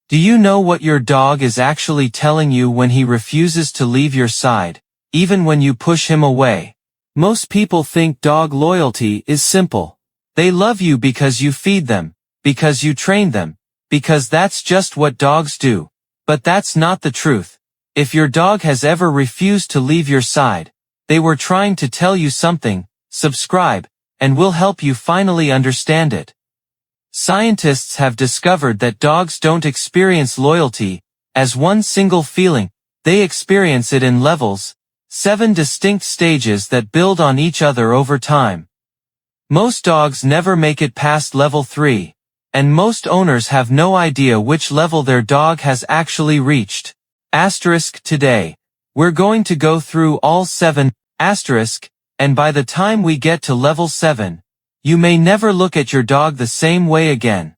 Do you know what your dog is actually telling you when he refuses to leave your side, even when you push him away? Most people think dog loyalty is simple. They love you because you feed them, because you train them, because that's just what dogs do. But that's not the truth. If your dog has ever refused to leave your side, they were trying to tell you something. Subscribe, and we'll help you finally understand it. Scientists have discovered that dogs don't experience loyalty as one single feeling. They experience it in levels, 7 distinct stages that build on each other over time. Most dogs never make it past level 3, and most owners have no idea which level their dog has actually reached. Today, we're going to go through all 7, and by the time we get to level 7, you may never look at your dog the same way again.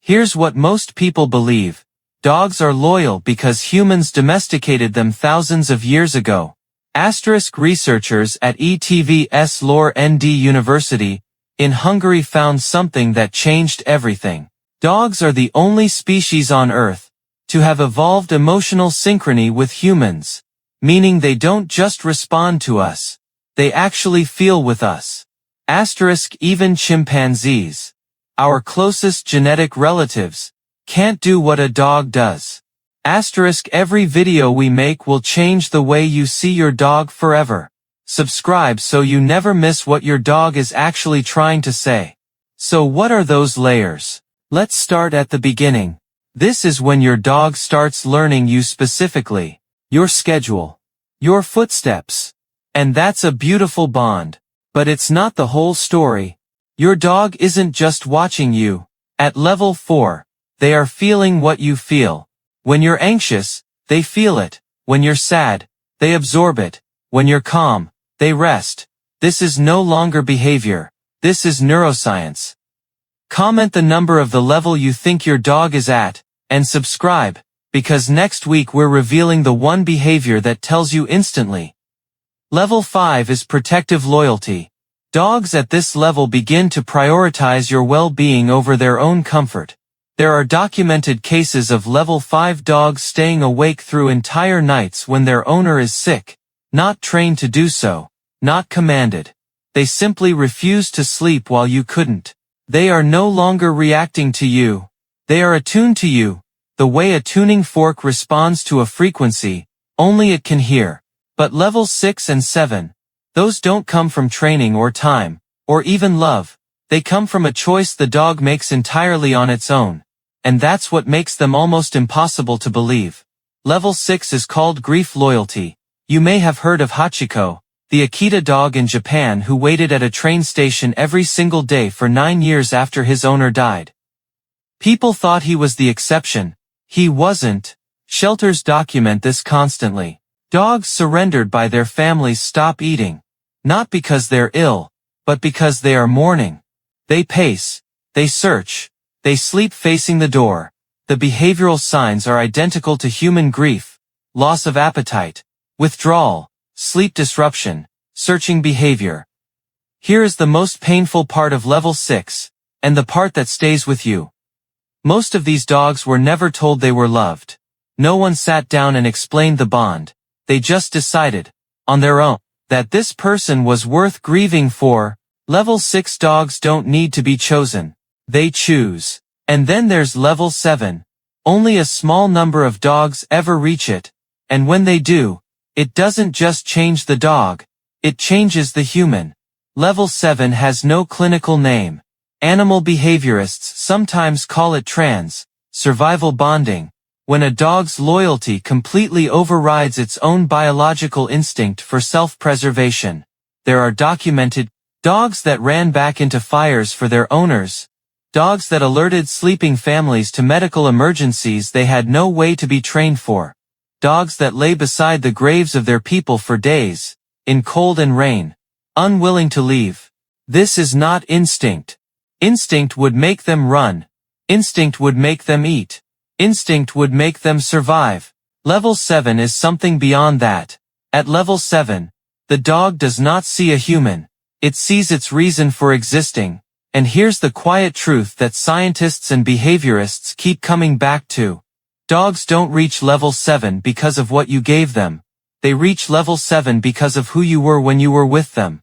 Here's what most people believe. Dogs are loyal because humans domesticated them thousands of years ago. Researchers at ETVS Lor ND University in Hungary found something that changed everything. Dogs are the only species on Earth to have evolved emotional synchrony with humans, meaning they don't just respond to us, they actually feel with us. Even chimpanzees, our closest genetic relatives, can't do what a dog does. Every video we make will change the way you see your dog forever. Subscribe so you never miss what your dog is actually trying to say. So what are those layers? Let's start at the beginning. This is when your dog starts learning you specifically, your schedule, your footsteps. And that's a beautiful bond. But it's not the whole story. Your dog isn't just watching you. At level 4, they are feeling what you feel. When you're anxious, they feel it. When you're sad, they absorb it. When you're calm, they rest. This is no longer behavior. This is neuroscience. Comment the number of the level you think your dog is at, and subscribe, because next week we're revealing the one behavior that tells you instantly. Level 5 is protective loyalty. Dogs at this level begin to prioritize your well-being over their own comfort. There are documented cases of level 5 dogs staying awake through entire nights when their owner is sick, not trained to do so, not commanded. They simply refused to sleep while you couldn't. They are no longer reacting to you. They are attuned to you, the way a tuning fork responds to a frequency only it can hear. But levels 6 and 7, those don't come from training or time, or even love. They come from a choice the dog makes entirely on its own. And that's what makes them almost impossible to believe. Level 6 is called grief loyalty. You may have heard of Hachiko, the Akita dog in Japan who waited at a train station every single day for 9 years after his owner died. People thought he was the exception. He wasn't. Shelters document this constantly. Dogs surrendered by their families stop eating. Not because they're ill, but because they are mourning. They pace. They search. They sleep facing the door. The behavioral signs are identical to human grief: loss of appetite, withdrawal, sleep disruption, searching behavior. Here is the most painful part of level 6, and the part that stays with you. Most of these dogs were never told they were loved. No one sat down and explained the bond. They just decided, on their own, that this person was worth grieving for. Level 6 dogs don't need to be chosen. They choose. And then there's level 7. Only a small number of dogs ever reach it. And when they do, it doesn't just change the dog, it changes the human. Level 7 has no clinical name. Animal behaviorists sometimes call it survival bonding. When a dog's loyalty completely overrides its own biological instinct for self-preservation. There are documented dogs that ran back into fires for their owners, dogs that alerted sleeping families to medical emergencies they had no way to be trained for, dogs that lay beside the graves of their people for days, in cold and rain, unwilling to leave. This is not instinct. Instinct would make them run. Instinct would make them eat. Instinct would make them survive. Level 7 is something beyond that. At level 7, the dog does not see a human. It sees its reason for existing. And here's the quiet truth that scientists and behaviorists keep coming back to. Dogs don't reach level 7 because of what you gave them. They reach level 7 because of who you were when you were with them.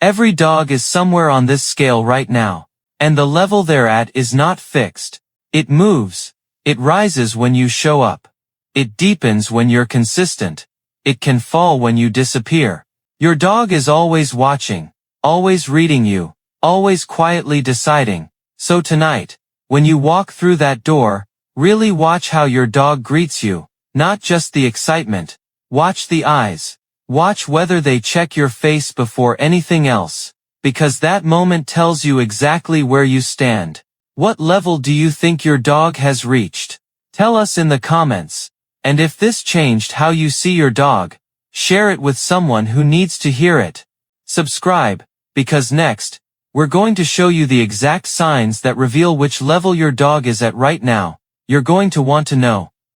Every dog is somewhere on this scale right now. And the level they're at is not fixed. It moves. It rises when you show up. It deepens when you're consistent. It can fall when you disappear. Your dog is always watching, always reading you, always quietly deciding. So tonight, when you walk through that door, really watch how your dog greets you, not just the excitement. Watch the eyes. Watch whether they check your face before anything else, because that moment tells you exactly where you stand. What level do you think your dog has reached? Tell us in the comments. And if this changed how you see your dog, share it with someone who needs to hear it. Subscribe, because next, we're going to show you the exact signs that reveal which level your dog is at right now. You're going to want to know.